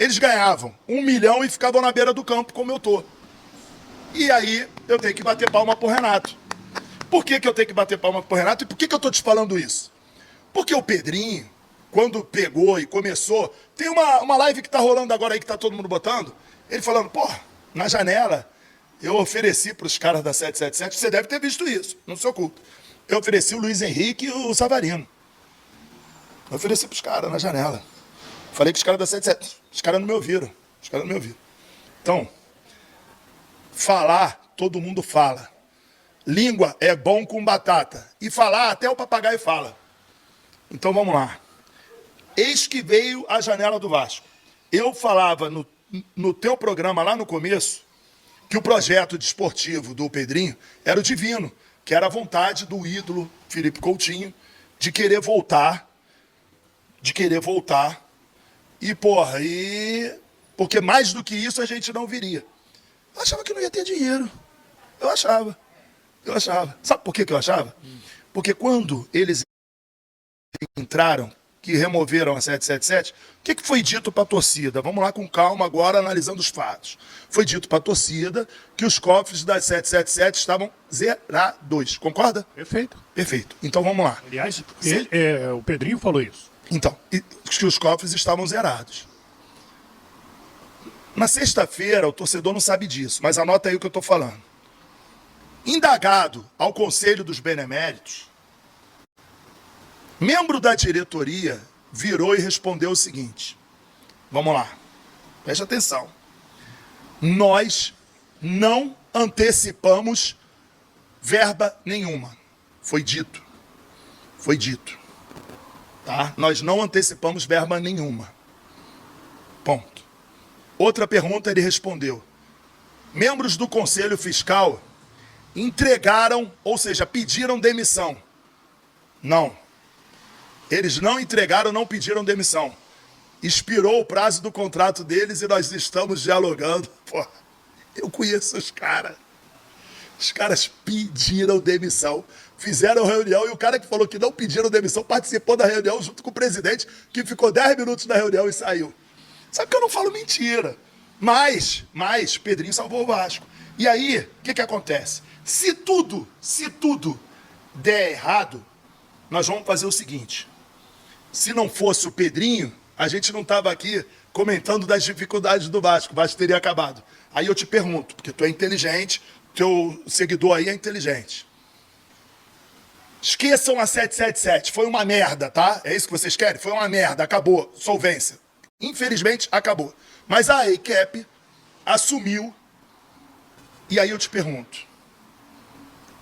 Eles ganhavam 1 milhão e ficavam na beira do campo, como eu tô. E aí eu tenho que bater palma pro Renato. Por que eu tenho que bater palma pro Renato? E por que eu tô te falando isso? Porque o Pedrinho, quando pegou e começou... Tem uma live que tá rolando agora aí, que tá todo mundo botando. Ele falando, pô, na janela, eu ofereci pros caras da 777, você deve ter visto isso, não se oculta. Eu ofereci o Luiz Henrique e o Savarino. Eu ofereci pros caras na janela. Falei que os caras da 77, os caras não me ouviram. Os caras não me ouviram. Então, falar, todo mundo fala. Língua é bom com batata. E falar, até o papagaio fala. Então vamos lá. Eis que veio a janela do Vasco. Eu falava no teu programa lá no começo que o projeto desportivo do Pedrinho era o divino, que era a vontade do ídolo Felipe Coutinho de querer voltar. E, porra, porque mais do que isso a gente não viria. Eu achava que não ia ter dinheiro. Eu achava. Sabe por que eu achava? Porque quando eles entraram, que removeram a 777, o que foi dito para a torcida? Vamos lá com calma agora, analisando os fatos. Foi dito para a torcida que os cofres da 777 estavam zerados. Concorda? Perfeito. Perfeito. Então vamos lá. Aliás, o Pedrinho falou isso. Então, que os cofres estavam zerados. Na sexta-feira, o torcedor não sabe disso, mas anota aí o que eu estou falando. Indagado ao Conselho dos Beneméritos, membro da diretoria virou e respondeu o seguinte. Vamos lá, preste atenção. Nós não antecipamos verba nenhuma. Foi dito. Tá? Nós não antecipamos verba nenhuma. Ponto. Outra pergunta ele respondeu. Membros do Conselho Fiscal entregaram, ou seja, pediram demissão. Não. Eles não entregaram, não pediram demissão. Expirou o prazo do contrato deles e nós estamos dialogando. Pô, eu conheço os caras. Os caras pediram demissão. Fizeram reunião e o cara que falou que não pediram demissão participou da reunião junto com o presidente, que ficou 10 minutos na reunião e saiu. Sabe que eu não falo mentira. Mas, Pedrinho salvou o Vasco. E aí, o que acontece? Se tudo der errado, nós vamos fazer o seguinte. Se não fosse o Pedrinho, a gente não estava aqui comentando das dificuldades do Vasco. O Vasco teria acabado. Aí eu te pergunto, porque tu é inteligente, teu seguidor aí é inteligente. Esqueçam a 777, foi uma merda, tá? É isso que vocês querem? Foi uma merda, acabou, solvência. Infelizmente, acabou. Mas a ACAP assumiu. E aí eu te pergunto,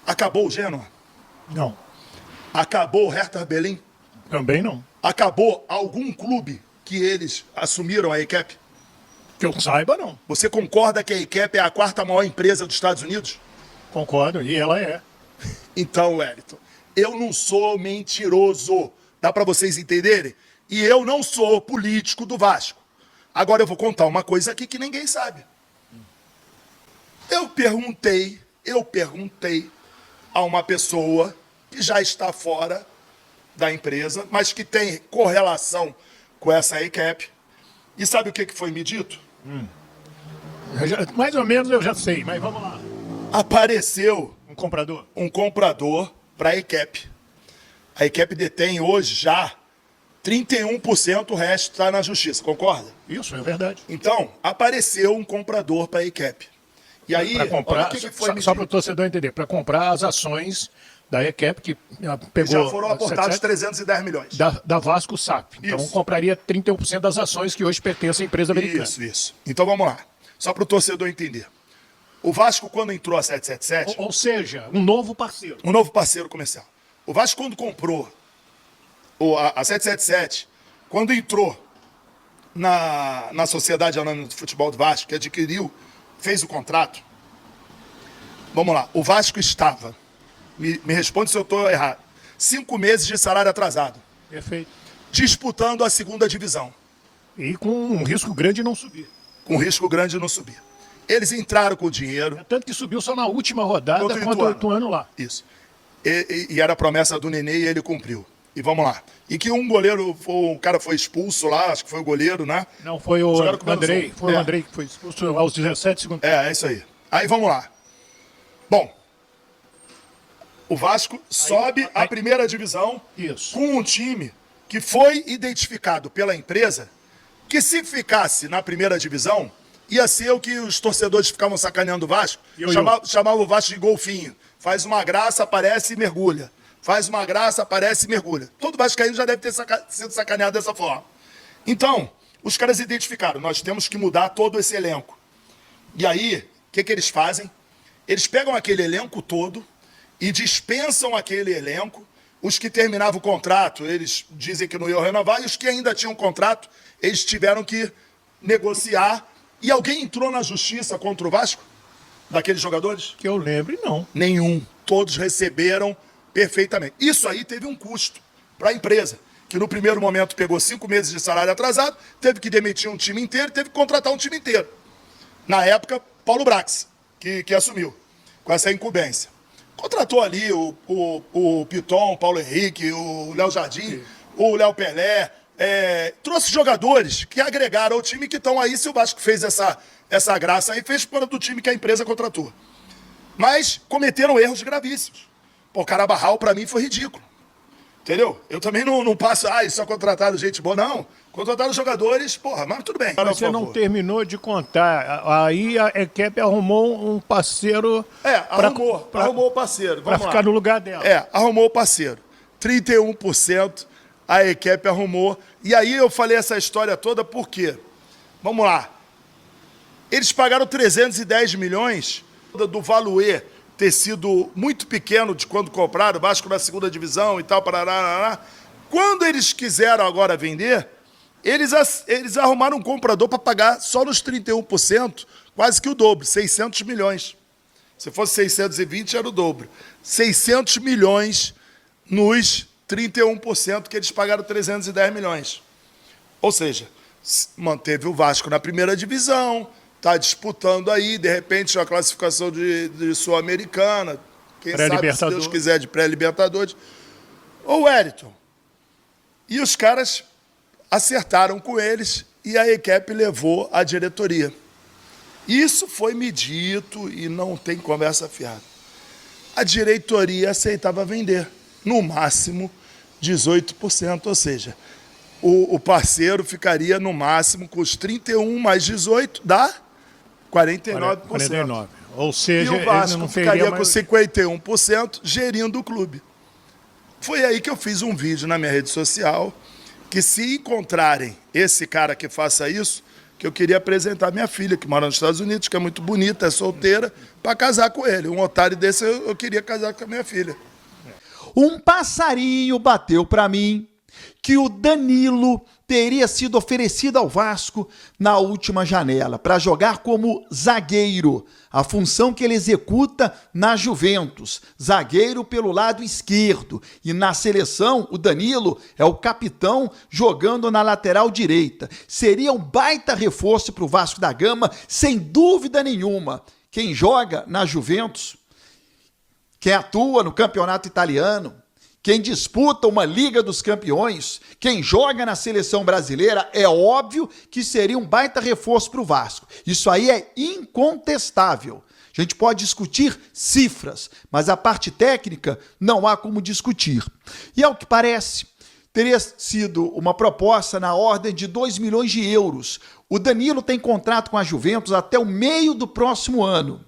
acabou o Genoa? Não. Acabou o Hertha Berlim? Também não. Acabou algum clube que eles assumiram a ACAP? Que eu saiba, não. Você concorda que a ACAP é a 4ª maior empresa dos Estados Unidos? Concordo, e ela é. Então, Wellington, eu não sou mentiroso. Dá para vocês entenderem? E eu não sou político do Vasco. Agora eu vou contar uma coisa aqui que ninguém sabe. Eu perguntei a uma pessoa que já está fora da empresa, mas que tem correlação com essa ACAP. E sabe o que foi me dito? Mais ou menos eu já sei, mas vamos lá. Apareceu um comprador para a ACAP. A ACAP detém hoje já 31%, o resto está na justiça, concorda? Isso, é verdade. Então, apareceu um comprador para a ACAP. E aí, para comprar, só para o torcedor entender, para comprar as ações da ACAP, que pegou... Já foram aportados 310 milhões. Da Vasco SAP. Então, compraria 31% das ações que hoje pertencem à empresa americana. Isso. Então, vamos lá. Só para o torcedor entender. O Vasco, quando entrou a 777... Ou seja, um novo parceiro. Um novo parceiro comercial. O Vasco, quando comprou a 777, quando entrou na Sociedade Anônima de Futebol do Vasco, que adquiriu, fez o contrato, vamos lá, o Vasco estava, me responde se eu estou errado, 5 meses de salário atrasado. Perfeito. Disputando a 2ª divisão. E com um risco grande de não subir. Com risco grande de não subir. Eles entraram com o dinheiro. Tanto que subiu só na última rodada contra o Ituano lá. Isso. E era a promessa do Nenê e ele cumpriu. E vamos lá. E que um cara foi expulso lá, acho que foi o goleiro, né? Não, foi o Jogaram com Andrei. Foi o Andrei que foi expulso aos 17 segundos. É isso aí. Aí vamos lá. Bom, o Vasco sobe a primeira divisão com um time que foi identificado pela empresa que, se ficasse na primeira divisão, ia ser o que os torcedores ficavam sacaneando o Vasco, chamavam o Vasco de golfinho. Faz uma graça, aparece e mergulha. Faz uma graça, aparece e mergulha. Todo vascaíno já deve ter sido sacaneado dessa forma. Então, os caras identificaram, nós temos que mudar todo esse elenco. E aí, o que eles fazem? Eles pegam aquele elenco todo e dispensam aquele elenco. Os que terminavam o contrato, eles dizem que não iam renovar, e os que ainda tinham contrato, eles tiveram que negociar. E alguém entrou na justiça contra o Vasco? Daqueles jogadores? Que eu lembre, não. Nenhum. Todos receberam perfeitamente. Isso aí teve um custo para a empresa, que no primeiro momento pegou 5 meses de salário atrasado, teve que demitir um time inteiro, teve que contratar um time inteiro. Na época, Paulo Brax, que assumiu com essa incumbência. Contratou ali o Piton, o Paulo Henrique, o Léo Jardim, o Léo Pelé, trouxe jogadores que agregaram ao time, que estão aí. Se o Vasco fez essa graça aí, fez fora do time que a empresa contratou. Mas cometeram erros gravíssimos. Pô, Carabarral, pra mim, foi ridículo. Entendeu? Eu também não passo, só contrataram gente boa, não. Contrataram jogadores, porra, mas tudo bem. Mas você não terminou de contar. Aí a equipe arrumou um parceiro. Arrumou o parceiro. Para ficar no lugar dela. Arrumou o parceiro. 31% a equipe arrumou. E aí eu falei essa história toda por quê? Vamos lá. Eles pagaram 310 milhões do Valuê ter sido muito pequeno de quando compraram, o Vasco na segunda divisão e tal, parará. Quando eles quiseram agora vender, eles arrumaram um comprador para pagar só nos 31%, quase que o dobro, 600 milhões. Se fosse 620, era o dobro. 600 milhões nos 31% que eles pagaram 310 milhões. Ou seja, manteve o Vasco na primeira divisão, está disputando aí, de repente, a classificação de Sul-Americana, quem sabe, se Deus quiser, de pré-Libertadores. Ô, Wellington, e os caras acertaram com eles e a equipe levou a diretoria. Isso foi me dito e não tem conversa fiada. A diretoria aceitava vender, no máximo 18%, ou seja, o parceiro ficaria no máximo com os 31 mais 18, dá 49%. 49%. Ou seja, e o Vasco não ficaria com 51% gerindo o clube. Foi aí que eu fiz um vídeo na minha rede social, que se encontrarem esse cara que faça isso, que eu queria apresentar minha filha, que mora nos Estados Unidos, que é muito bonita, é solteira, para casar com ele. Um otário desse eu queria casar com a minha filha. Um passarinho bateu para mim que o Danilo teria sido oferecido ao Vasco na última janela para jogar como zagueiro, a função que ele executa na Juventus, zagueiro pelo lado esquerdo, e na seleção o Danilo é o capitão jogando na lateral direita. Seria um baita reforço para o Vasco da Gama, sem dúvida nenhuma. Quem joga na Juventus, quem atua no campeonato italiano, quem disputa uma Liga dos Campeões, quem joga na seleção brasileira, é óbvio que seria um baita reforço para o Vasco. Isso aí é incontestável. A gente pode discutir cifras, mas a parte técnica não há como discutir. E ao que parece, teria sido uma proposta na ordem de 2 milhões de euros. O Danilo tem contrato com a Juventus até o meio do próximo ano.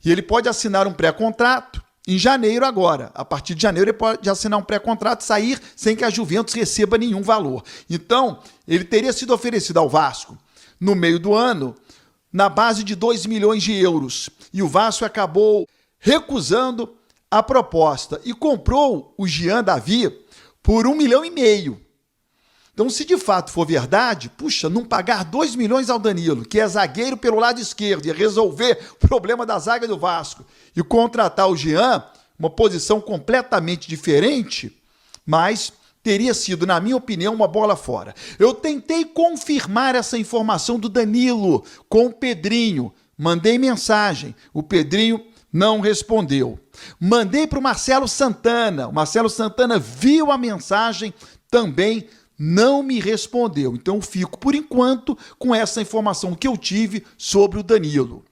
E ele pode assinar um pré-contrato em janeiro agora. A partir de janeiro ele pode assinar um pré-contrato e sair sem que a Juventus receba nenhum valor. Então, ele teria sido oferecido ao Vasco no meio do ano na base de 2 milhões de euros. E o Vasco acabou recusando a proposta e comprou o Jean Davi por 1,5 milhão. Então, se de fato for verdade, puxa, não pagar 2 milhões ao Danilo, que é zagueiro pelo lado esquerdo, e resolver o problema da zaga do Vasco, e contratar o Jean, uma posição completamente diferente, mas teria sido, na minha opinião, uma bola fora. Eu tentei confirmar essa informação do Danilo com o Pedrinho, mandei mensagem, o Pedrinho não respondeu. Mandei para o Marcelo Santana. O Marcelo Santana viu a mensagem, também não me respondeu. Então fico, por enquanto, com essa informação que eu tive sobre o Danilo.